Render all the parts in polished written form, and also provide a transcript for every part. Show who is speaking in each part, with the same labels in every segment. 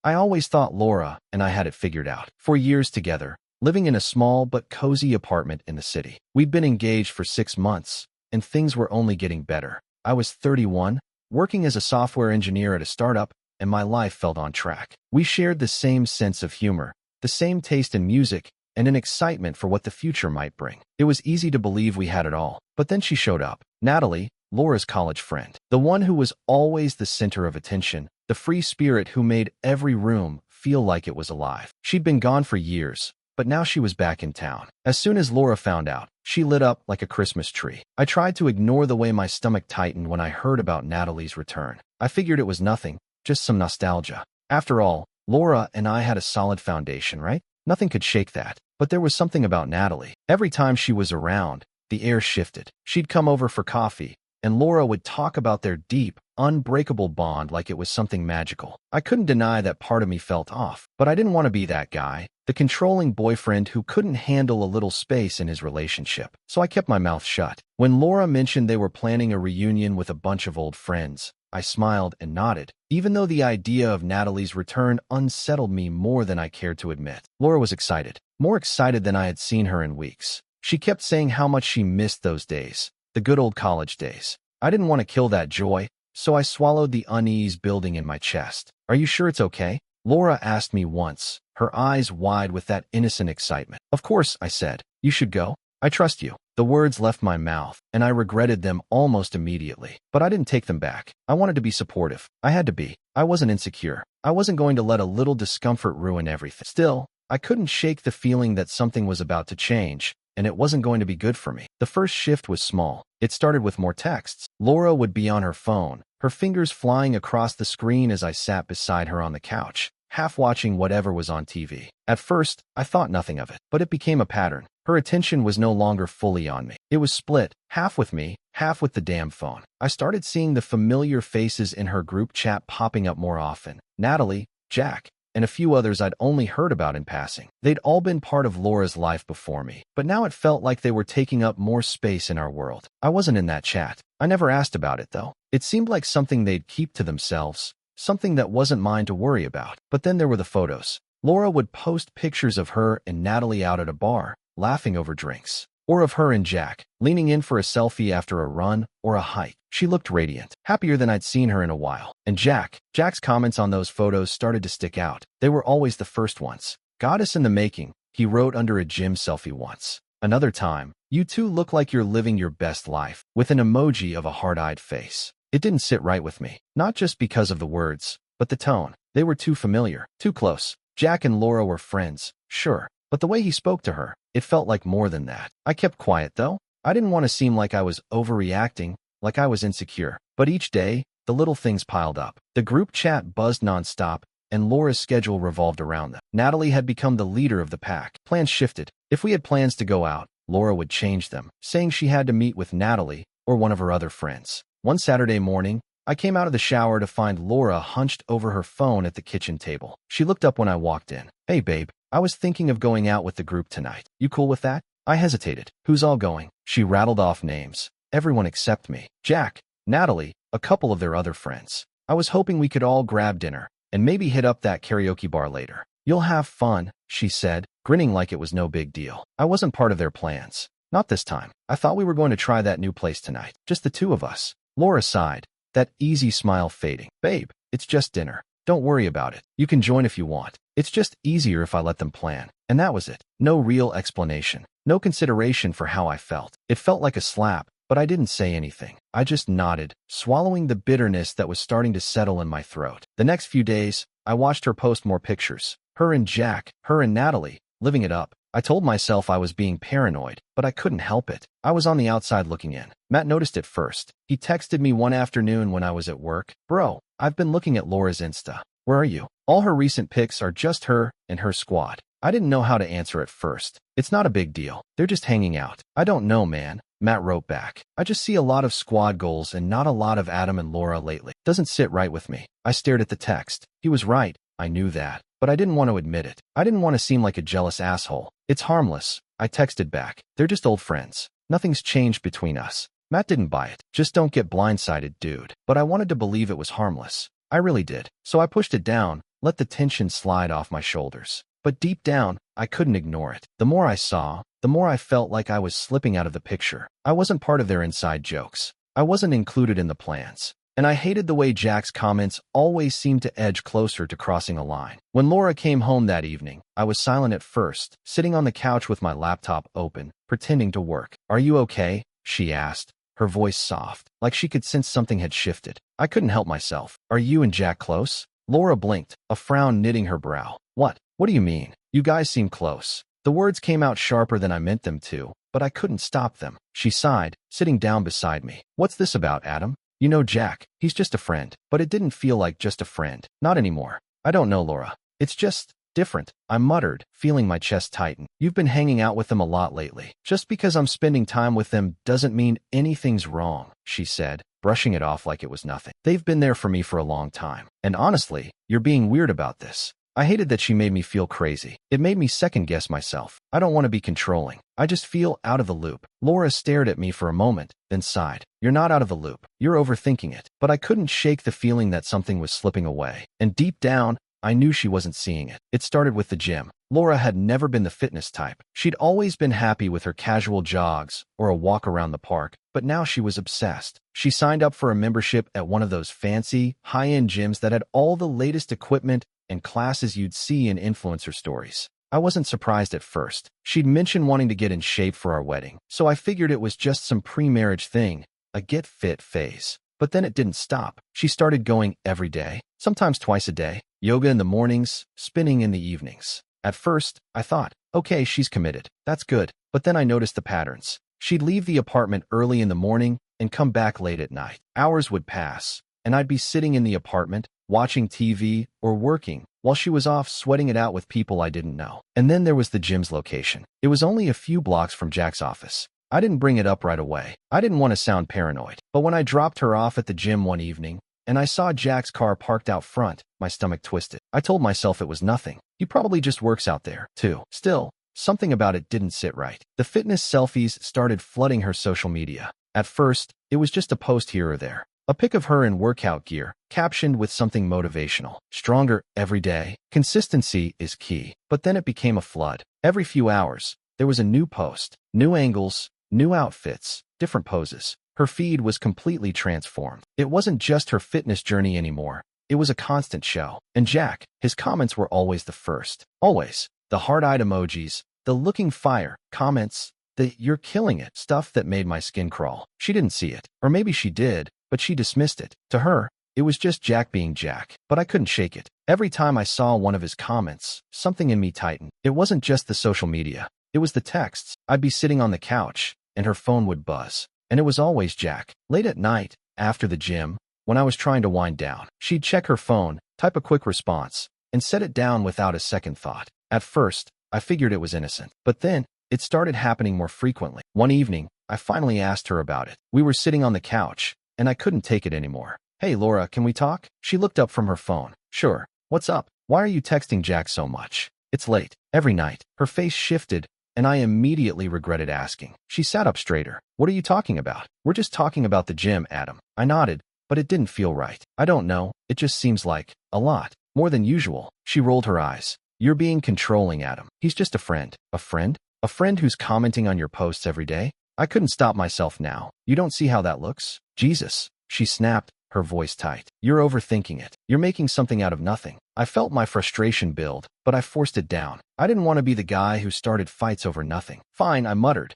Speaker 1: I always thought Laura and I had it figured out. For years together, living in a small but cozy apartment in the city. We'd been engaged for 6 months, and things were only getting better. I was 31, working as a software engineer at a startup, and my life felt on track. We shared the same sense of humor, the same taste in music, and an excitement for what the future might bring. It was easy to believe we had it all. But then she showed up. Natalie, Laura's college friend. The one who was always the center of attention, the free spirit who made every room feel like it was alive. She'd been gone for years, but now she was back in town. As soon as Laura found out, she lit up like a Christmas tree. I tried to ignore the way my stomach tightened when I heard about Natalie's return. I figured it was nothing, just some nostalgia. After all, Laura and I had a solid foundation, right? Nothing could shake that. But there was something about Natalie. Every time she was around, the air shifted. She'd come over for coffee, and Laura would talk about their deep, unbreakable bond like it was something magical. I couldn't deny that part of me felt off, but I didn't want to be that guy, the controlling boyfriend who couldn't handle a little space in his relationship. So I kept my mouth shut. When Laura mentioned they were planning a reunion with a bunch of old friends, I smiled and nodded, even though the idea of Natalie's return unsettled me more than I cared to admit. Laura was excited, more excited than I had seen her in weeks. She kept saying how much she missed those days, the good old college days. I didn't want to kill that joy, so I swallowed the unease building in my chest. "Are you sure it's okay?" Laura asked me once, her eyes wide with that innocent excitement. "Of course," I said. "You should go. I trust you." The words left my mouth, and I regretted them almost immediately. But I didn't take them back. I wanted to be supportive. I had to be. I wasn't insecure. I wasn't going to let a little discomfort ruin everything. Still, I couldn't shake the feeling that something was about to change, and it wasn't going to be good for me. The first shift was small. It started with more texts. Laura would be on her phone, her fingers flying across the screen as I sat beside her on the couch, half watching whatever was on TV. At first, I thought nothing of it, but it became a pattern. Her attention was no longer fully on me. It was split, half with me, half with the damn phone. I started seeing the familiar faces in her group chat popping up more often. Natalie, Jack, and a few others I'd only heard about in passing. They'd all been part of Laura's life before me, but now it felt like they were taking up more space in our world. I wasn't in that chat. I never asked about it, though. It seemed like something they'd keep to themselves, something that wasn't mine to worry about. But then there were the photos. Laura would post pictures of her and Natalie out at a bar, laughing over drinks, or of her and Jack, leaning in for a selfie after a run or a hike. She looked radiant, happier than I'd seen her in a while. And Jack's comments on those photos started to stick out. They were always the first ones. "Goddess in the making," he wrote under a gym selfie once. Another time, "You two look like you're living your best life," with an emoji of a hard-eyed face. It didn't sit right with me, not just because of the words, but the tone. They were too familiar, too close. Jack and Laura were friends, sure, but the way he spoke to her, it felt like more than that. I kept quiet, though. I didn't want to seem like I was overreacting, like I was insecure. But each day, the little things piled up. The group chat buzzed nonstop, and Laura's schedule revolved around them. Natalie had become the leader of the pack. Plans shifted. If we had plans to go out, Laura would change them, saying she had to meet with Natalie or one of her other friends. One Saturday morning, I came out of the shower to find Laura hunched over her phone at the kitchen table. She looked up when I walked in. "Hey, babe, I was thinking of going out with the group tonight. You cool with that?" I hesitated. "Who's all going?" She rattled off names. Everyone except me. Jack, Natalie, a couple of their other friends. I was hoping we could all grab dinner and maybe hit up that karaoke bar later. "You'll have fun," she said, grinning like it was no big deal. I wasn't part of their plans. Not this time. I thought we were going to try that new place tonight. Just the two of us. Laura sighed, that easy smile fading. "Babe, it's just dinner. Don't worry about it. You can join if you want. It's just easier if I let them plan." And that was it. No real explanation. No consideration for how I felt. It felt like a slap, but I didn't say anything. I just nodded, swallowing the bitterness that was starting to settle in my throat. The next few days, I watched her post more pictures. Her and Jack, her and Natalie, living it up. I told myself I was being paranoid, but I couldn't help it. I was on the outside looking in. Matt noticed it first. He texted me one afternoon when I was at work. "Bro, I've been looking at Laura's Insta. Where are you?" All her recent pics are just her and her squad. I didn't know how to answer at first. "It's not a big deal. They're just hanging out." "I don't know, man," Matt wrote back. "I just see a lot of squad goals and not a lot of Adam and Laura lately. Doesn't sit right with me." I stared at the text. He was right. I knew that, but I didn't want to admit it. I didn't want to seem like a jealous asshole. "It's harmless," I texted back. "They're just old friends. Nothing's changed between us." Matt didn't buy it. "Just don't get blindsided, dude." But I wanted to believe it was harmless. I really did. So I pushed it down, let the tension slide off my shoulders. But deep down, I couldn't ignore it. The more I saw, the more I felt like I was slipping out of the picture. I wasn't part of their inside jokes. I wasn't included in the plans. And I hated the way Jack's comments always seemed to edge closer to crossing a line. When Laura came home that evening, I was silent at first, sitting on the couch with my laptop open, pretending to work. "Are you okay?" she asked, her voice soft, like she could sense something had shifted. I couldn't help myself. "Are you and Jack close?" Laura blinked, a frown knitting her brow. What do you mean? You guys seem close." The words came out sharper than I meant them to, but I couldn't stop them. She sighed, sitting down beside me. "What's this about, Adam? You know Jack, he's just a friend." But it didn't feel like just a friend. Not anymore. "I don't know, Laura. It's just different," I muttered, feeling my chest tighten. "You've been hanging out with them a lot lately. Just because I'm spending time with them doesn't mean anything's wrong," she said, brushing it off like it was nothing. "They've been there for me for a long time. And honestly, you're being weird about this." I hated that she made me feel crazy. It made me second-guess myself. I don't want to be controlling. I just feel out of the loop. Laura stared at me for a moment, then sighed. "You're not out of the loop. You're overthinking it." But I couldn't shake the feeling that something was slipping away. And deep down, I knew she wasn't seeing it. It started with the gym. Laura had never been the fitness type. She'd always been happy with her casual jogs or a walk around the park, but now she was obsessed. She signed up for a membership at one of those fancy, high-end gyms that had all the latest equipment and classes you'd see in influencer stories. I wasn't surprised at first. She'd mentioned wanting to get in shape for our wedding, so I figured it was just some pre-marriage thing, a get fit phase. But then it didn't stop. She started going every day, sometimes twice a day, yoga in the mornings, spinning in the evenings. At first, I thought, okay, she's committed. That's good. But then I noticed the patterns. She'd leave the apartment early in the morning and come back late at night. Hours would pass, and I'd be sitting in the apartment, watching TV or working, while she was off sweating it out with people I didn't know. And then there was the gym's location. It was only a few blocks from Jack's office. I didn't bring it up right away. I didn't want to sound paranoid. But when I dropped her off at the gym one evening, and I saw Jack's car parked out front, my stomach twisted. I told myself it was nothing. He probably just works out there, too. Still, something about it didn't sit right. The fitness selfies started flooding her social media. At first, it was just a post here or there. A pic of her in workout gear, captioned with something motivational. Stronger every day. Consistency is key. But then it became a flood. Every few hours, there was a new post. New angles, new outfits, different poses. Her feed was completely transformed. It wasn't just her fitness journey anymore. It was a constant show. And Jack, his comments were always the first. Always. The heart-eyed emojis, the looking fire comments, the "you're killing it" stuff that made my skin crawl. She didn't see it. Or maybe she did, but she dismissed it. To her, it was just Jack being Jack. But I couldn't shake it. Every time I saw one of his comments, something in me tightened. It wasn't just the social media. It was the texts. I'd be sitting on the couch, and her phone would buzz. And it was always Jack. Late at night, after the gym, when I was trying to wind down, she'd check her phone, type a quick response, and set it down without a second thought. At first, I figured it was innocent. But then, it started happening more frequently. One evening, I finally asked her about it. We were sitting on the couch, and I couldn't take it anymore. "Hey, Laura, can we talk?" She looked up from her phone. "Sure. What's up? Why are you texting Jack so much?" "It's late." Every night. Her face shifted, and I immediately regretted asking. She sat up straighter. "What are you talking about?" "We're just talking about the gym, Adam." I nodded, but it didn't feel right. "I don't know. It just seems like a lot. More than usual." She rolled her eyes. "You're being controlling, Adam. He's just a friend." "A friend? A friend who's commenting on your posts every day?" I couldn't stop myself now. "You don't see how that looks?" "Jesus," she snapped, her voice tight. "You're overthinking it. You're making something out of nothing." I felt my frustration build, but I forced it down. I didn't want to be the guy who started fights over nothing. "Fine," I muttered.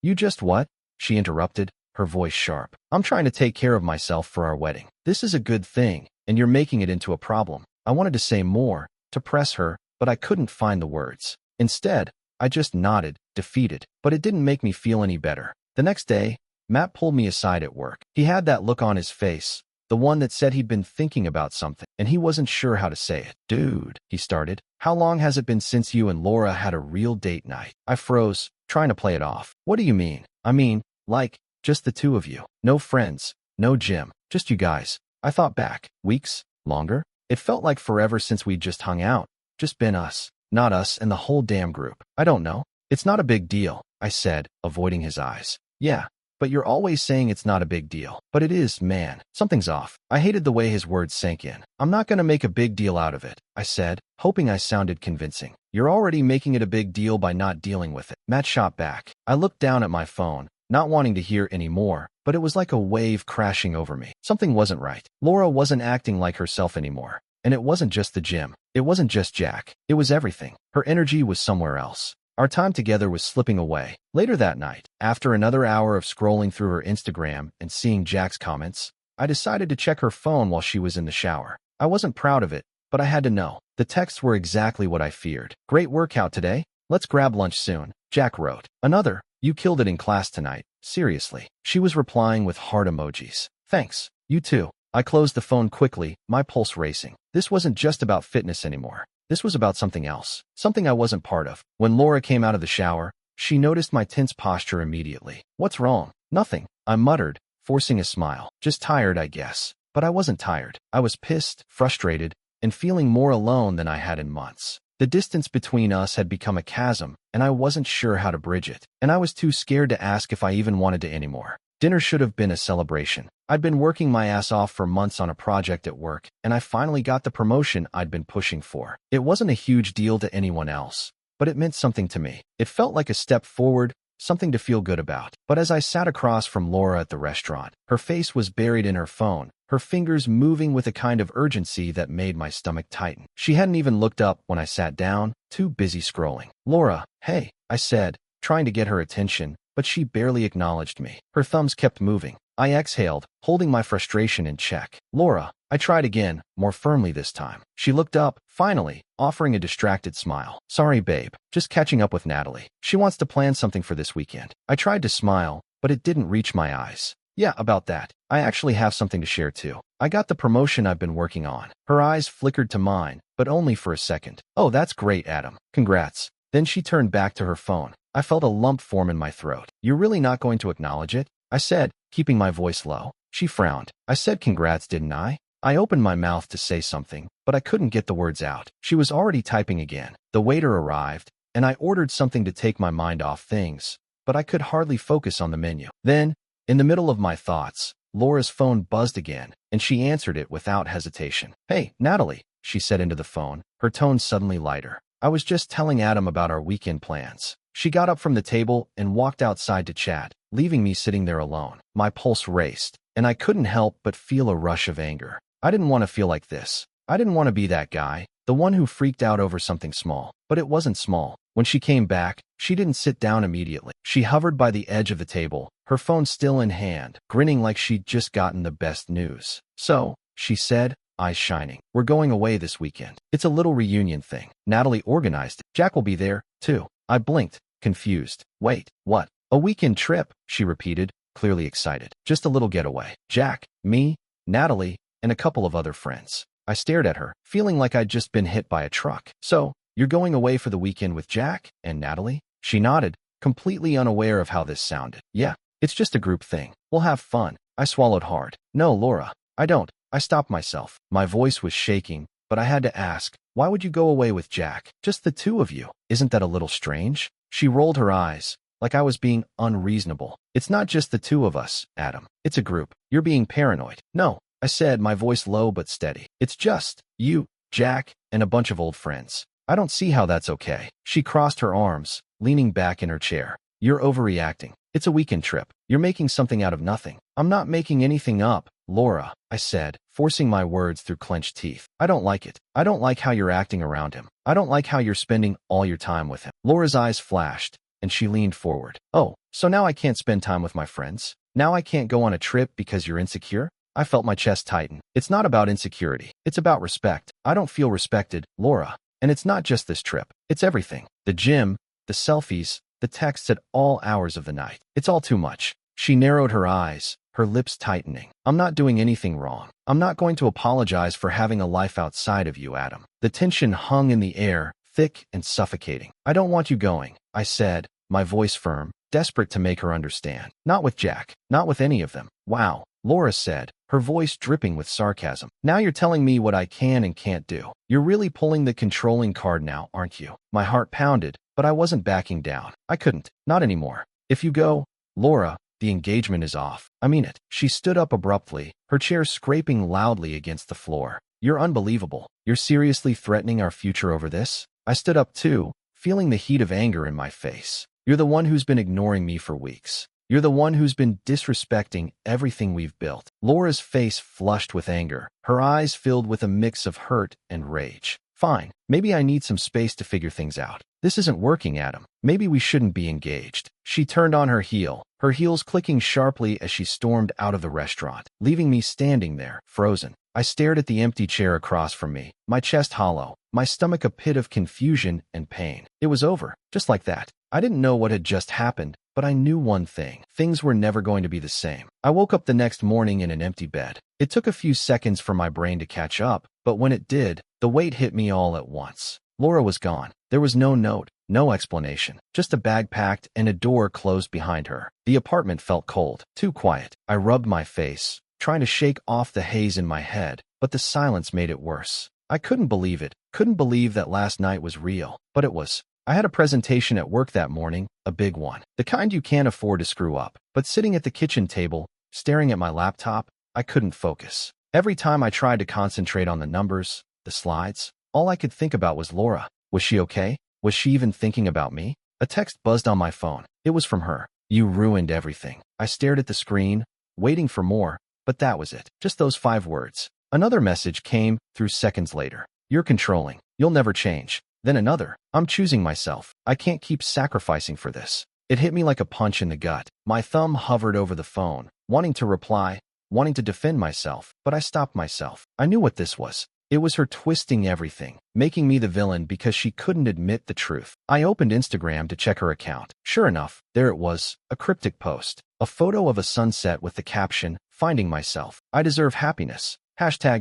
Speaker 1: You just what?" She interrupted, her voice sharp. "I'm trying to take care of myself for our wedding. This is a good thing, and you're making it into a problem." I wanted to say more, to press her, but I couldn't find the words. Instead, I just nodded, defeated. But it didn't make me feel any better. The next day, Matt pulled me aside at work. He had that look on his face, the one that said he'd been thinking about something, and he wasn't sure how to say it. "Dude," he started, "how long has it been since you and Laura had a real date night?" I froze, trying to play it off. "What do you mean?" "I mean, like, just the two of you. No friends, no gym, just you guys." I thought back. Weeks? Longer? It felt like forever since we'd just hung out. Just been us. Not us and the whole damn group. "I don't know. It's not a big deal," I said, avoiding his eyes. "Yeah, but you're always saying it's not a big deal. But it is, man. Something's off. I hated the way his words sank in. I'm not gonna make a big deal out of it, I said, hoping I sounded convincing. You're already making it a big deal by not dealing with it. Matt shot back. I looked down at my phone, not wanting to hear any more, but it was like a wave crashing over me. Something wasn't right. Laura wasn't acting like herself anymore. And it wasn't just the gym. It wasn't just Jack. It was everything. Her energy was somewhere else. Our time together was slipping away. Later that night, after another hour of scrolling through her Instagram and seeing Jack's comments, I decided to check her phone while she was in the shower. I wasn't proud of it, but I had to know. The texts were exactly what I feared. Great workout today. Let's grab lunch soon, Jack wrote. Another, you killed it in class tonight. Seriously. She was replying with heart emojis. Thanks. You too. I closed the phone quickly, my pulse racing. This wasn't just about fitness anymore. This was about something else, something I wasn't part of. When Laura came out of the shower, she noticed my tense posture immediately. What's wrong? Nothing, I muttered, forcing a smile. Just tired, I guess. But I wasn't tired. I was pissed, frustrated, and feeling more alone than I had in months. The distance between us had become a chasm, and I wasn't sure how to bridge it. And I was too scared to ask if I even wanted to anymore. Dinner should have been a celebration. I'd been working my ass off for months on a project at work, and I finally got the promotion I'd been pushing for. It wasn't a huge deal to anyone else, but it meant something to me. It felt like a step forward, something to feel good about. But as I sat across from Laura at the restaurant, her face was buried in her phone, her fingers moving with a kind of urgency that made my stomach tighten. She hadn't even looked up when I sat down, too busy scrolling. Laura, hey, I said, trying to get her attention, but she barely acknowledged me. Her thumbs kept moving. I exhaled, holding my frustration in check. Laura, I tried again, more firmly this time. She looked up, finally, offering a distracted smile. Sorry, babe, just catching up with Natalie. She wants to plan something for this weekend. I tried to smile, but it didn't reach my eyes. Yeah, about that. I actually have something to share too. I got the promotion I've been working on. Her eyes flickered to mine, but only for a second. Oh, that's great, Adam. Congrats. Then she turned back to her phone. I felt a lump form in my throat. You're really not going to acknowledge it? I said, keeping my voice low. She frowned. I said congrats, didn't I? I opened my mouth to say something, but I couldn't get the words out. She was already typing again. The waiter arrived, and I ordered something to take my mind off things, but I could hardly focus on the menu. Then, in the middle of my thoughts, Laura's phone buzzed again, and she answered it without hesitation. Hey, Natalie, she said into the phone, her tone suddenly lighter. I was just telling Adam about our weekend plans. She got up from the table and walked outside to chat, leaving me sitting there alone. My pulse raced, and I couldn't help but feel a rush of anger. I didn't want to feel like this. I didn't want to be that guy, the one who freaked out over something small. But it wasn't small. When she came back, she didn't sit down immediately. She hovered by the edge of the table, her phone still in hand, grinning like she'd just gotten the best news. So, she said, eyes shining, we're going away this weekend. It's a little reunion thing. Natalie organized it. Jack will be there, too. I blinked, confused. Wait, what? A weekend trip, she repeated, clearly excited. Just a little getaway. Jack, me, Natalie, and a couple of other friends. I stared at her, feeling like I'd just been hit by a truck. So, you're going away for the weekend with Jack and Natalie? She nodded, completely unaware of how this sounded. Yeah, it's just a group thing. We'll have fun. I swallowed hard. No, Laura, I don't. I stopped myself. My voice was shaking, but I had to ask, why would you go away with Jack? Just the two of you. Isn't that a little strange? She rolled her eyes, like I was being unreasonable. It's not just the two of us, Adam. It's a group. You're being paranoid. No, I said, my voice low but steady. It's just you, Jack, and a bunch of old friends. I don't see how that's okay. She crossed her arms, leaning back in her chair. You're overreacting. It's a weekend trip. You're making something out of nothing. I'm not making anything up, Laura, I said, forcing my words through clenched teeth. I don't like it. I don't like how you're acting around him. I don't like how you're spending all your time with him. Laura's eyes flashed, and she leaned forward. Oh, so now I can't spend time with my friends? Now I can't go on a trip because you're insecure? I felt my chest tighten. It's not about insecurity. It's about respect. I don't feel respected, Laura. And it's not just this trip. It's everything. The gym, the selfies, the texts at all hours of the night. It's all too much. She narrowed her eyes, her lips tightening. I'm not doing anything wrong. I'm not going to apologize for having a life outside of you, Adam. The tension hung in the air, thick and suffocating. I don't want you going, I said, my voice firm, desperate to make her understand. Not with Jack. Not with any of them. Wow, Laura said, her voice dripping with sarcasm. Now you're telling me what I can and can't do. You're really pulling the controlling card now, aren't you? My heart pounded, but I wasn't backing down. I couldn't. Not anymore. If you go, Laura, the engagement is off. I mean it. She stood up abruptly, her chair scraping loudly against the floor. You're unbelievable. You're seriously threatening our future over this? I stood up too, feeling the heat of anger in my face. You're the one who's been ignoring me for weeks. You're the one who's been disrespecting everything we've built. Laura's face flushed with anger, her eyes filled with a mix of hurt and rage. Fine, maybe I need some space to figure things out. This isn't working, Adam. Maybe we shouldn't be engaged. She turned on her heel, her heels clicking sharply as she stormed out of the restaurant, leaving me standing there, frozen. I stared at the empty chair across from me, my chest hollow, my stomach a pit of confusion and pain. It was over, just like that. I didn't know what had just happened, but I knew one thing. Things were never going to be the same. I woke up the next morning in an empty bed. It took a few seconds for my brain to catch up, but when it did, the weight hit me all at once. Laura was gone. There was no note, no explanation, just a bag packed and a door closed behind her. The apartment felt cold, too quiet. I rubbed my face, trying to shake off the haze in my head, but the silence made it worse. I couldn't believe it, couldn't believe that last night was real, but it was. I had a presentation at work that morning, a big one, the kind you can't afford to screw up. But sitting at the kitchen table, staring at my laptop, I couldn't focus. Every time I tried to concentrate on the numbers, the slides, all I could think about was Laura. Was she okay? Was she even thinking about me? A text buzzed on my phone. It was from her. You ruined everything. I stared at the screen, waiting for more, but that was it. Just those 5 words. Another message came through seconds later. You're controlling. You'll never change. Then another. I'm choosing myself. I can't keep sacrificing for this. It hit me like a punch in the gut. My thumb hovered over the phone, wanting to reply, wanting to defend myself, but I stopped myself. I knew what this was. It was her twisting everything, making me the villain because she couldn't admit the truth. I opened Instagram to check her account. Sure enough, there it was, a cryptic post. A photo of a sunset with the caption, "Finding myself. I deserve happiness.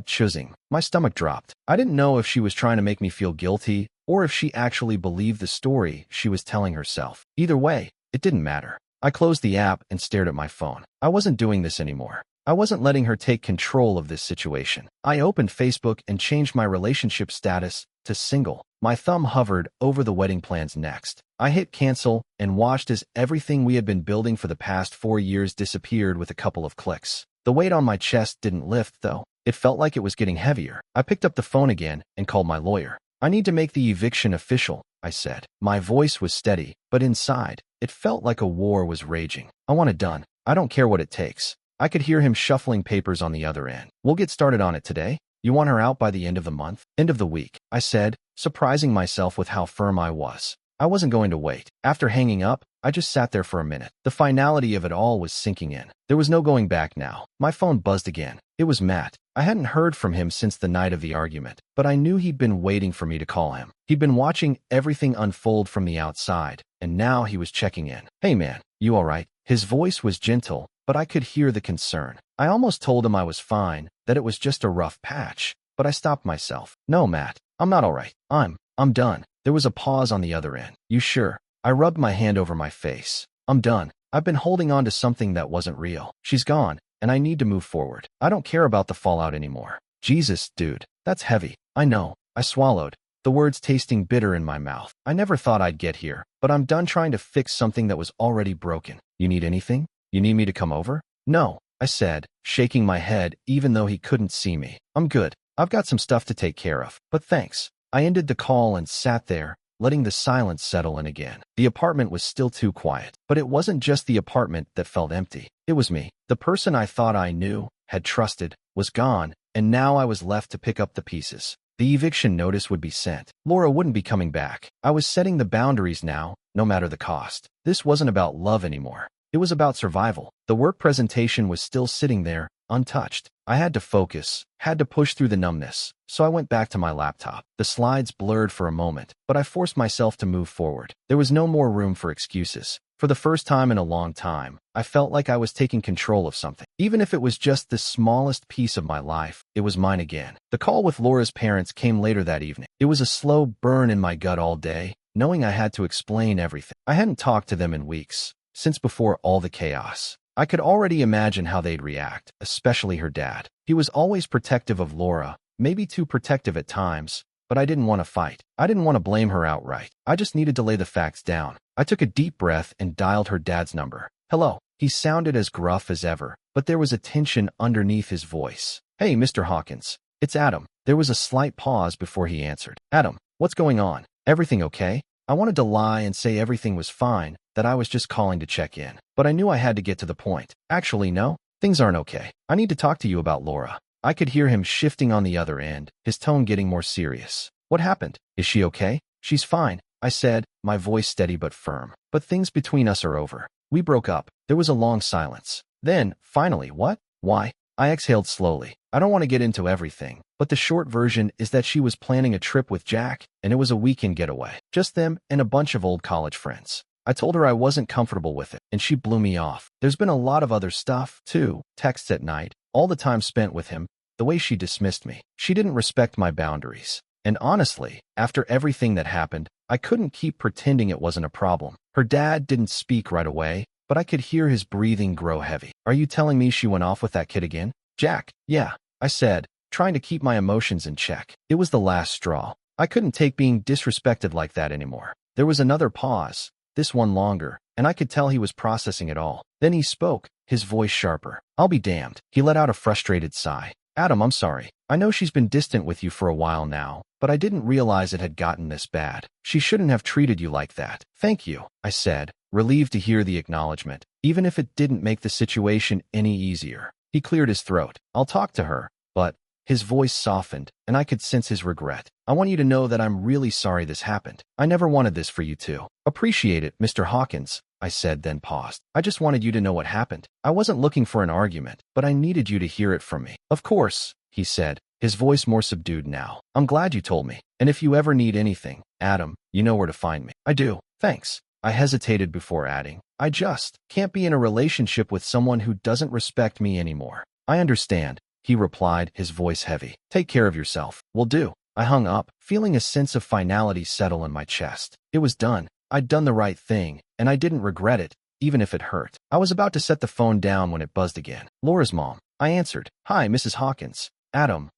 Speaker 1: #choosing." My stomach dropped. I didn't know if she was trying to make me feel guilty or if she actually believed the story she was telling herself. Either way, it didn't matter. I closed the app and stared at my phone. I wasn't doing this anymore. I wasn't letting her take control of this situation. I opened Facebook and changed my relationship status to single. My thumb hovered over the wedding plans next. I hit cancel and watched as everything we had been building for the past 4 years disappeared with a couple of clicks. The weight on my chest didn't lift, though. It felt like it was getting heavier. I picked up the phone again and called my lawyer. I need to make the eviction official, I said. My voice was steady, but inside, it felt like a war was raging. I want it done. I don't care what it takes. I could hear him shuffling papers on the other end. We'll get started on it today. You want her out by the end of the month? End of the week, I said, surprising myself with how firm I was. I wasn't going to wait. After hanging up, I just sat there for a minute. The finality of it all was sinking in. There was no going back now. My phone buzzed again. It was Matt. I hadn't heard from him since the night of the argument, but I knew he'd been waiting for me to call him. He'd been watching everything unfold from the outside, and now he was checking in. Hey man, you all right? His voice was gentle, but I could hear the concern. I almost told him I was fine, that it was just a rough patch, but I stopped myself. No, Matt, I'm not all right. I'm done. There was a pause on the other end. You sure? I rubbed my hand over my face. I'm done. I've been holding on to something that wasn't real. She's gone, and I need to move forward. I don't care about the fallout anymore. Jesus, dude, that's heavy. I know. I swallowed, the words tasting bitter in my mouth. I never thought I'd get here, but I'm done trying to fix something that was already broken. You need anything? You need me to come over? No, I said, shaking my head even though he couldn't see me. I'm good. I've got some stuff to take care of, but thanks. I ended the call and sat there, letting the silence settle in again. The apartment was still too quiet, but it wasn't just the apartment that felt empty. It was me. The person I thought I knew, had trusted, was gone, and now I was left to pick up the pieces. The eviction notice would be sent. Laura wouldn't be coming back. I was setting the boundaries now, no matter the cost. This wasn't about love anymore. It was about survival. The work presentation was still sitting there, untouched. I had to focus, had to push through the numbness, so I went back to my laptop. The slides blurred for a moment, but I forced myself to move forward. There was no more room for excuses. For the first time in a long time, I felt like I was taking control of something. Even if it was just the smallest piece of my life, it was mine again. The call with Laura's parents came later that evening. It was a slow burn in my gut all day, knowing I had to explain everything. I hadn't talked to them in weeks, since before all the chaos. I could already imagine how they'd react, especially her dad. He was always protective of Laura, maybe too protective at times, but I didn't want to fight. I didn't want to blame her outright. I just needed to lay the facts down. I took a deep breath and dialed her dad's number. Hello, He sounded as gruff as ever, but there was a tension underneath his voice. "Hey, Mr. Hawkins. It's Adam." There was a slight pause before he answered. "Adam, what's going on? Everything okay?" I wanted to lie and say everything was fine, that I was just calling to check in. But I knew I had to get to the point. "Actually, no, things aren't okay. I need to talk to you about Laura." I could hear him shifting on the other end, his tone getting more serious. "What happened? Is she okay?" "She's fine," I said, my voice steady but firm. "But things between us are over. We broke up." There was a long silence. Then, finally, "What? Why?" I exhaled slowly. "I don't want to get into everything, but the short version is that she was planning a trip with Jack, and it was a weekend getaway. Just them and a bunch of old college friends. I told her I wasn't comfortable with it, and she blew me off. There's been a lot of other stuff, too. Texts at night, all the time spent with him, the way she dismissed me. She didn't respect my boundaries. And honestly, after everything that happened, I couldn't keep pretending it wasn't a problem. Her dad didn't speak right away, but I could hear his breathing grow heavy. "Are you telling me she went off with that kid again?" "Jack." "Yeah," I said, trying to keep my emotions in check. It was the last straw. I couldn't take being disrespected like that anymore. There was another pause, this one longer, and I could tell he was processing it all. Then he spoke, his voice sharper. "I'll be damned." He let out a frustrated sigh. "Adam, I'm sorry. I know she's been distant with you for a while now, but I didn't realize it had gotten this bad. She shouldn't have treated you like that." "Thank you," I said, relieved to hear the acknowledgement, even if it didn't make the situation any easier. He cleared his throat. "I'll talk to her, but..." His voice softened, and I could sense his regret. "I want you to know that I'm really sorry this happened. I never wanted this for you two." "Appreciate it, Mr. Hawkins," I said, then paused. "I just wanted you to know what happened. I wasn't looking for an argument, but I needed you to hear it from me." "Of course," he said, his voice more subdued now. "I'm glad you told me. And if you ever need anything, Adam, you know where to find me." "I do. Thanks." I hesitated before adding, "I just can't be in a relationship with someone who doesn't respect me anymore." "I understand," he replied, his voice heavy. "Take care of yourself." "Will do." I hung up, feeling a sense of finality settle in my chest. It was done. I'd done the right thing, and I didn't regret it, even if it hurt. I was about to set the phone down when it buzzed again. "Laura's mom." I answered. "Hi, Mrs. Hawkins." "Adam."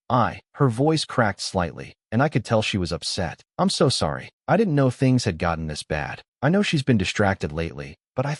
Speaker 1: Her voice cracked slightly, and I could tell she was upset. "I'm so sorry. I didn't know things had gotten this bad. I know she's been distracted lately, but I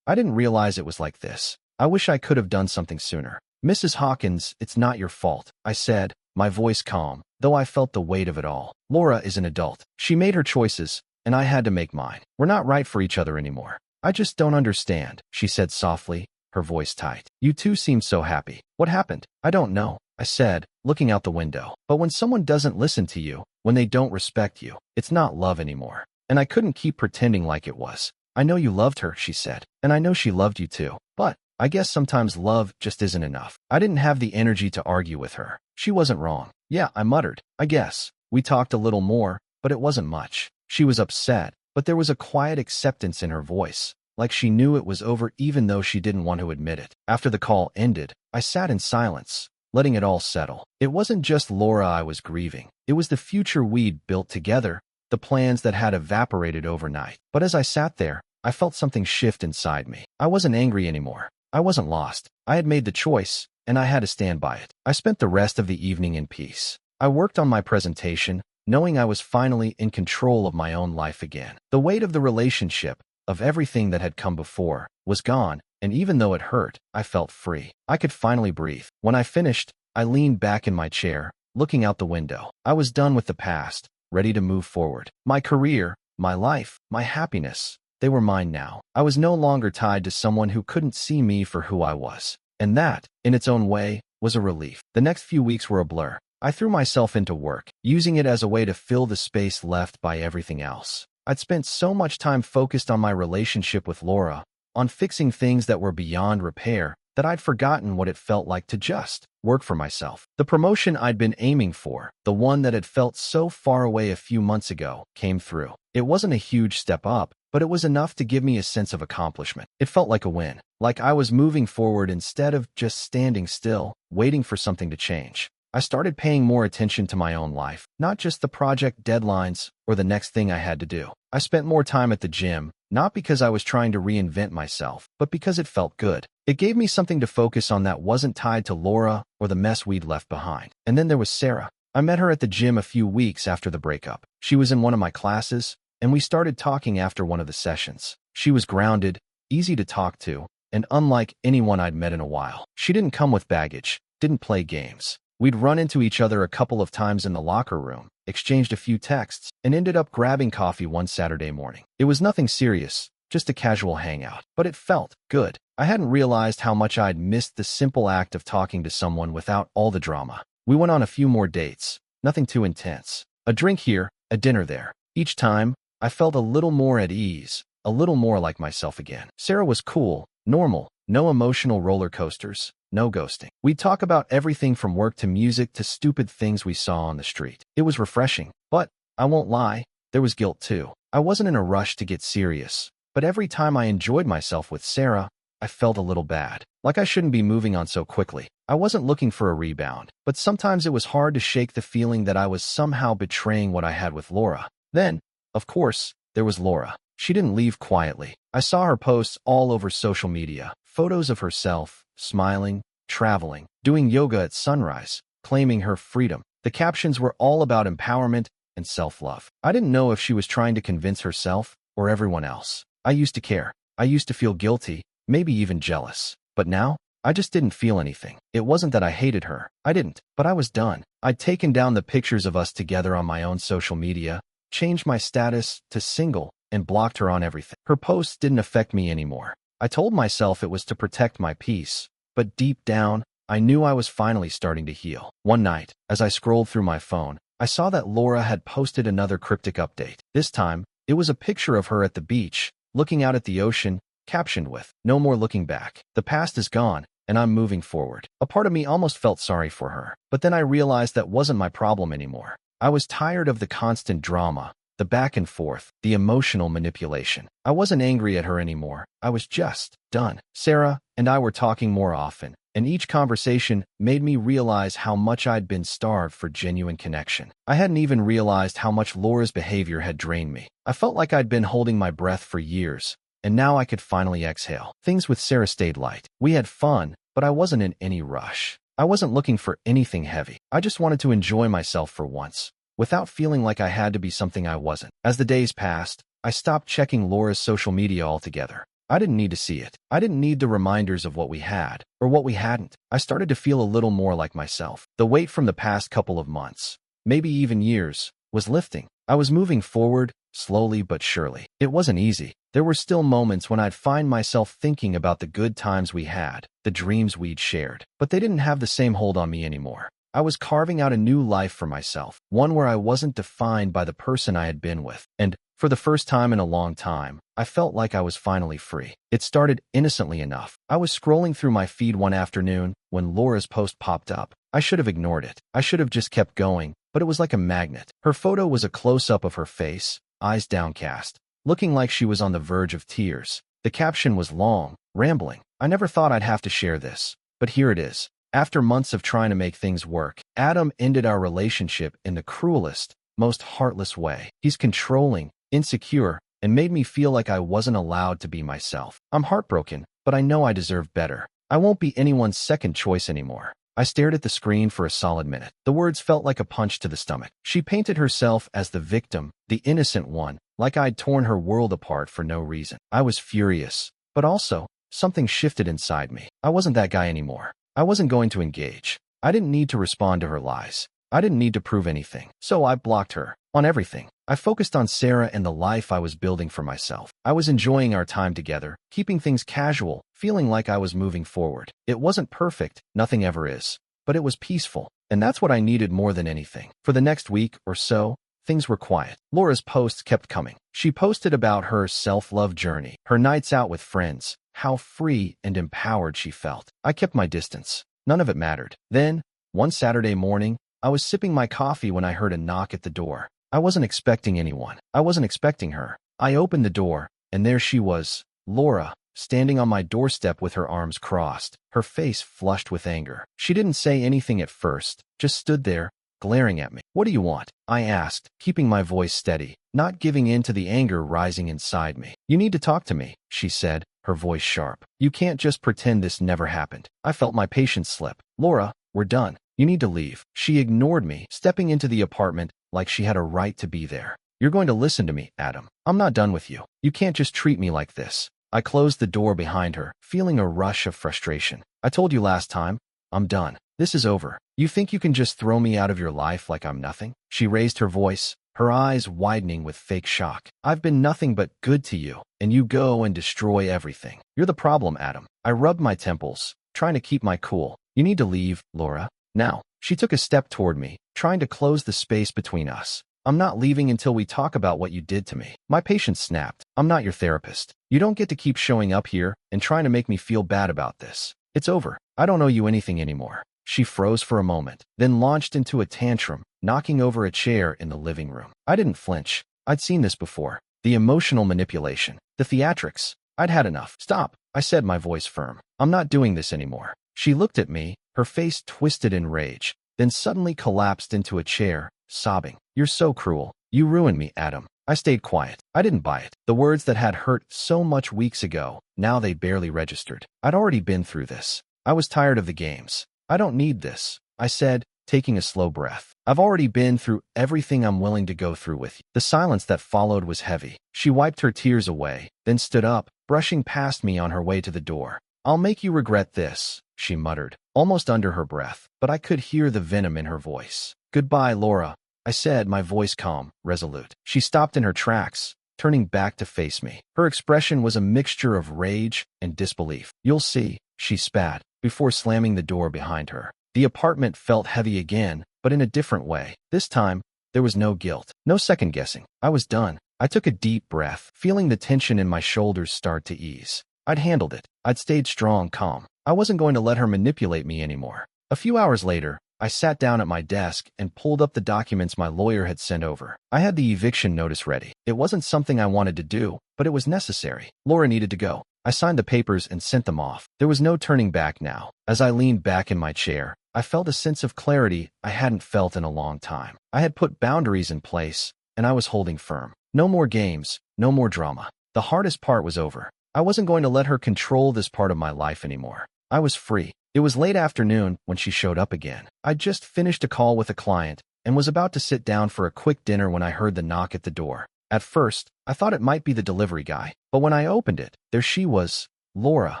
Speaker 1: didn't realize it was like this. I wish I could have done something sooner." "Mrs. Hawkins, it's not your fault," I said, my voice calm, though I felt the weight of it all. "Laura is an adult. She made her choices, and I had to make mine. We're not right for each other anymore." "I just don't understand," she said softly, her voice tight. "You two seem so happy. What happened?" "I don't know," I said, looking out the window. "But when someone doesn't listen to you, when they don't respect you, it's not love anymore." And I couldn't keep pretending like it was. "I know you loved her," she said, "and I know she loved you too. But I guess sometimes love just isn't enough." I didn't have the energy to argue with her. She wasn't wrong. "Yeah," I muttered. "I guess." We talked a little more, but it wasn't much. She was upset, but there was a quiet acceptance in her voice, like she knew it was over even though she didn't want to admit it. After the call ended, I sat in silence, letting it all settle. It wasn't just Laura I was grieving. It was the future we'd built together, the plans that had evaporated overnight. But as I sat there, I felt something shift inside me. I wasn't angry anymore. I wasn't lost. I had made the choice, and I had to stand by it. I spent the rest of the evening in peace. I worked on my presentation, knowing I was finally in control of my own life again. The weight of the relationship, of everything that had come before, was gone, and even though it hurt, I felt free. I could finally breathe. When I finished, I leaned back in my chair, looking out the window. I was done with the past, ready to move forward. My career, my life, my happiness, they were mine now. I was no longer tied to someone who couldn't see me for who I was. And that, in its own way, was a relief. The next few weeks were a blur. I threw myself into work, using it as a way to fill the space left by everything else. I'd spent so much time focused on my relationship with Laura, on fixing things that were beyond repair, that I'd forgotten what it felt like to just work for myself. The promotion I'd been aiming for, the one that had felt so far away a few months ago, came through. It wasn't a huge step up, but it was enough to give me a sense of accomplishment. It felt like a win, like I was moving forward instead of just standing still, waiting for something to change. I started paying more attention to my own life, not just the project deadlines or the next thing I had to do. I spent more time at the gym, not because I was trying to reinvent myself, but because it felt good. It gave me something to focus on that wasn't tied to Laura or the mess we'd left behind. And then there was Sarah. I met her at the gym a few weeks after the breakup. She was in one of my classes, and we started talking after one of the sessions. She was grounded, easy to talk to, and unlike anyone I'd met in a while. She didn't come with baggage, didn't play games. We'd run into each other a couple of times in the locker room, exchanged a few texts, and ended up grabbing coffee one Saturday morning. It was nothing serious, just a casual hangout, but it felt good. I hadn't realized how much I'd missed the simple act of talking to someone without all the drama. We went on a few more dates, nothing too intense. A drink here, a dinner there. Each time, I felt a little more at ease, a little more like myself again. Sarah was cool, normal, no emotional roller coasters, no ghosting. We'd talk about everything from work to music to stupid things we saw on the street. It was refreshing, but I won't lie, there was guilt too. I wasn't in a rush to get serious, but every time I enjoyed myself with Sarah, I felt a little bad, like I shouldn't be moving on so quickly. I wasn't looking for a rebound, but sometimes it was hard to shake the feeling that I was somehow betraying what I had with Laura. Then, of course, there was Laura. She didn't leave quietly. I saw her posts all over social media, photos of herself, smiling, traveling, doing yoga at sunrise, claiming her freedom. The captions were all about empowerment and self-love. I didn't know if she was trying to convince herself or everyone else. I used to care. I used to feel guilty, maybe even jealous. But now, I just didn't feel anything. It wasn't that I hated her. I didn't. But I was done. I'd taken down the pictures of us together on my own social media, changed my status to single, and blocked her on everything. Her posts didn't affect me anymore. I told myself it was to protect my peace, but deep down, I knew I was finally starting to heal. One night, as I scrolled through my phone, I saw that Laura had posted another cryptic update. This time, it was a picture of her at the beach, looking out at the ocean, captioned with, "No more looking back. The past is gone, and I'm moving forward." A part of me almost felt sorry for her, but then I realized that wasn't my problem anymore. I was tired of the constant drama, the back and forth, the emotional manipulation. I wasn't angry at her anymore. I was just done. Sarah and I were talking more often, and each conversation made me realize how much I'd been starved for genuine connection. I hadn't even realized how much Laura's behavior had drained me. I felt like I'd been holding my breath for years, and now I could finally exhale. Things with Sarah stayed light. We had fun, but I wasn't in any rush. I wasn't looking for anything heavy. I just wanted to enjoy myself for once, without feeling like I had to be something I wasn't. As the days passed, I stopped checking Laura's social media altogether. I didn't need to see it. I didn't need the reminders of what we had, or what we hadn't. I started to feel a little more like myself. The weight from the past couple of months, maybe even years, was lifting. I was moving forward, slowly but surely. It wasn't easy. There were still moments when I'd find myself thinking about the good times we had, the dreams we'd shared, but they didn't have the same hold on me anymore. I was carving out a new life for myself, one where I wasn't defined by the person I had been with. And, for the first time in a long time, I felt like I was finally free. It started innocently enough. I was scrolling through my feed one afternoon when Laura's post popped up. I should have ignored it. I should have just kept going, but it was like a magnet. Her photo was a close-up of her face, eyes downcast, looking like she was on the verge of tears. The caption was long, rambling. I never thought I'd have to share this, but here it is. After months of trying to make things work, Adam ended our relationship in the cruelest, most heartless way. He's controlling, insecure, and made me feel like I wasn't allowed to be myself. I'm heartbroken, but I know I deserve better. I won't be anyone's second choice anymore. I stared at the screen for a solid minute. The words felt like a punch to the stomach. She painted herself as the victim, the innocent one, like I'd torn her world apart for no reason. I was furious, but also, something shifted inside me. I wasn't that guy anymore. I wasn't going to engage. I didn't need to respond to her lies. I didn't need to prove anything. So I blocked her. On everything. I focused on Sarah and the life I was building for myself. I was enjoying our time together, keeping things casual, feeling like I was moving forward. It wasn't perfect, nothing ever is, but it was peaceful, and that's what I needed more than anything. For the next week or so, things were quiet. Laura's posts kept coming. She posted about her self-love journey, her nights out with friends, how free and empowered she felt. I kept my distance. None of it mattered. Then, one Saturday morning, I was sipping my coffee when I heard a knock at the door. I wasn't expecting anyone. I wasn't expecting her. I opened the door, and there she was, Laura, standing on my doorstep with her arms crossed, her face flushed with anger. She didn't say anything at first, just stood there, glaring at me. "What do you want?" I asked, keeping my voice steady, not giving in to the anger rising inside me. "You need to talk to me," she said, her voice sharp. "You can't just pretend this never happened." I felt my patience slip. "Laura, we're done. You need to leave." She ignored me, stepping into the apartment like she had a right to be there. "You're going to listen to me, Adam. I'm not done with you. You can't just treat me like this." I closed the door behind her, feeling a rush of frustration. I told you last time, I'm done. This is over. You think you can just throw me out of your life like I'm nothing? She raised her voice, her eyes widening with fake shock. I've been nothing but good to you, and you go and destroy everything. You're the problem, Adam. I rubbed my temples, trying to keep my cool. You need to leave, Laura. Now. She took a step toward me, trying to close the space between us. I'm not leaving until we talk about what you did to me. My patience snapped. I'm not your therapist. You don't get to keep showing up here and trying to make me feel bad about this. It's over. I don't owe you anything anymore. She froze for a moment, then launched into a tantrum, knocking over a chair in the living room. I didn't flinch. I'd seen this before. The emotional manipulation. The theatrics. I'd had enough. Stop, I said, my voice firm. I'm not doing this anymore. She looked at me, her face twisted in rage, then suddenly collapsed into a chair, sobbing. You're so cruel. You ruined me, Adam. I stayed quiet. I didn't buy it. The words that had hurt so much weeks ago, now they barely registered. I'd already been through this. I was tired of the games. I don't need this, I said, taking a slow breath. I've already been through everything I'm willing to go through with you. The silence that followed was heavy. She wiped her tears away, then stood up, brushing past me on her way to the door. I'll make you regret this, she muttered, almost under her breath, but I could hear the venom in her voice. Goodbye, Laura, I said, my voice calm, resolute. She stopped in her tracks, turning back to face me. Her expression was a mixture of rage and disbelief. You'll see, she spat, before slamming the door behind her. The apartment felt heavy again, but in a different way. This time, there was no guilt, no second guessing. I was done. I took a deep breath, feeling the tension in my shoulders start to ease. I'd handled it. I'd stayed strong, calm. I wasn't going to let her manipulate me anymore. A few hours later, I sat down at my desk and pulled up the documents my lawyer had sent over. I had the eviction notice ready. It wasn't something I wanted to do, but it was necessary. Laura needed to go. I signed the papers and sent them off. There was no turning back now. As I leaned back in my chair, I felt a sense of clarity I hadn't felt in a long time. I had put boundaries in place, and I was holding firm. No more games, no more drama. The hardest part was over. I wasn't going to let her control this part of my life anymore. I was free. It was late afternoon when she showed up again. I'd just finished a call with a client and was about to sit down for a quick dinner when I heard the knock at the door. At first, I thought it might be the delivery guy, but when I opened it, there she was, Laura,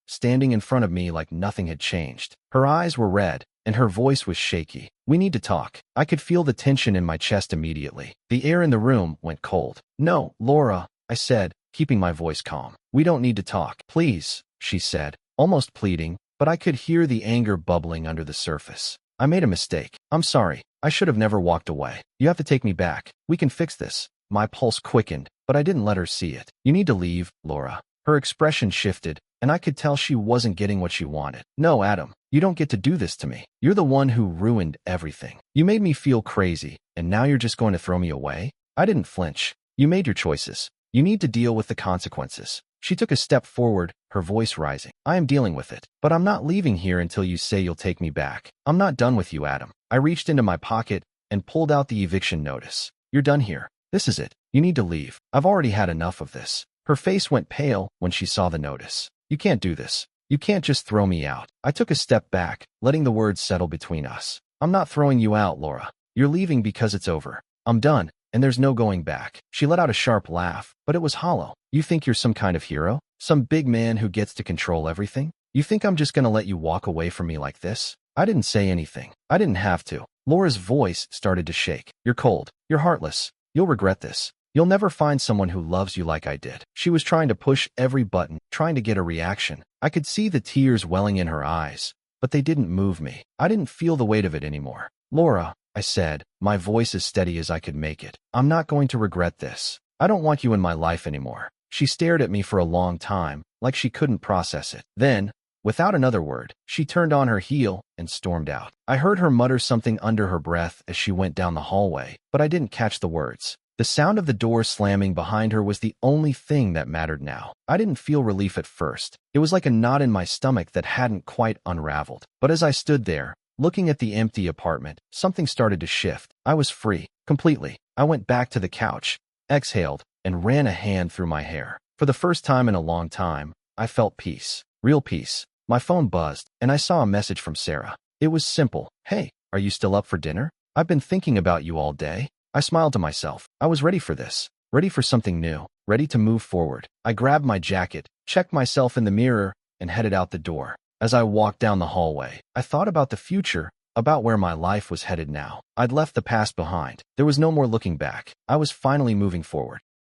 Speaker 1: standing in front of me like nothing had changed. Her eyes were red, and her voice was shaky. We need to talk. I could feel the tension in my chest immediately. The air in the room went cold. No, Laura, I said, keeping my voice calm. We don't need to talk. Please, she said, almost pleading, but I could hear the anger bubbling under the surface. I made a mistake. I'm sorry. I should have never walked away. You have to take me back. We can fix this. My pulse quickened, but I didn't let her see it. You need to leave, Laura. Her expression shifted, and I could tell she wasn't getting what she wanted. No, Adam, you don't get to do this to me. You're the one who ruined everything. You made me feel crazy, and now you're just going to throw me away? I didn't flinch. You made your choices. You need to deal with the consequences. She took a step forward, her voice rising. I am dealing with it, but I'm not leaving here until you say you'll take me back. I'm not done with you, Adam. I reached into my pocket and pulled out the eviction notice. You're done here. This is it. You need to leave. I've already had enough of this. Her face went pale when she saw the notice. You can't do this. You can't just throw me out. I took a step back, letting the words settle between us. I'm not throwing you out, Laura. You're leaving because it's over. I'm done, and there's no going back. She let out a sharp laugh, but it was hollow. You think you're some kind of hero? Some big man who gets to control everything? You think I'm just gonna let you walk away from me like this? I didn't say anything. I didn't have to. Laura's voice started to shake. You're cold. You're heartless. You'll regret this. You'll never find someone who loves you like I did. She was trying to push every button, trying to get a reaction. I could see the tears welling in her eyes, but they didn't move me. I didn't feel the weight of it anymore. Laura, I said, my voice as steady as I could make it. I'm not going to regret this. I don't want you in my life anymore. She stared at me for a long time, like she couldn't process it. Then, without another word, she turned on her heel and stormed out. I heard her mutter something under her breath as she went down the hallway, but I didn't catch the words. The sound of the door slamming behind her was the only thing that mattered now. I didn't feel relief at first. It was like a knot in my stomach that hadn't quite unraveled. But as I stood there, looking at the empty apartment, something started to shift. I was free, completely. I went back to the couch, exhaled, and ran a hand through my hair. For the first time in a long time, I felt peace. Real peace. My phone buzzed, and I saw a message from Sarah. It was simple. Hey, are you still up for dinner? I've been thinking about you all day. I smiled to myself. I was ready for this. ready for something new, ready to move forward. I grabbed my jacket, checked myself in the mirror, and headed out the door. As I walked down the hallway, I thought about the future, about where my life was headed now. I'd left the past behind. There was no more looking back. I was finally moving forward.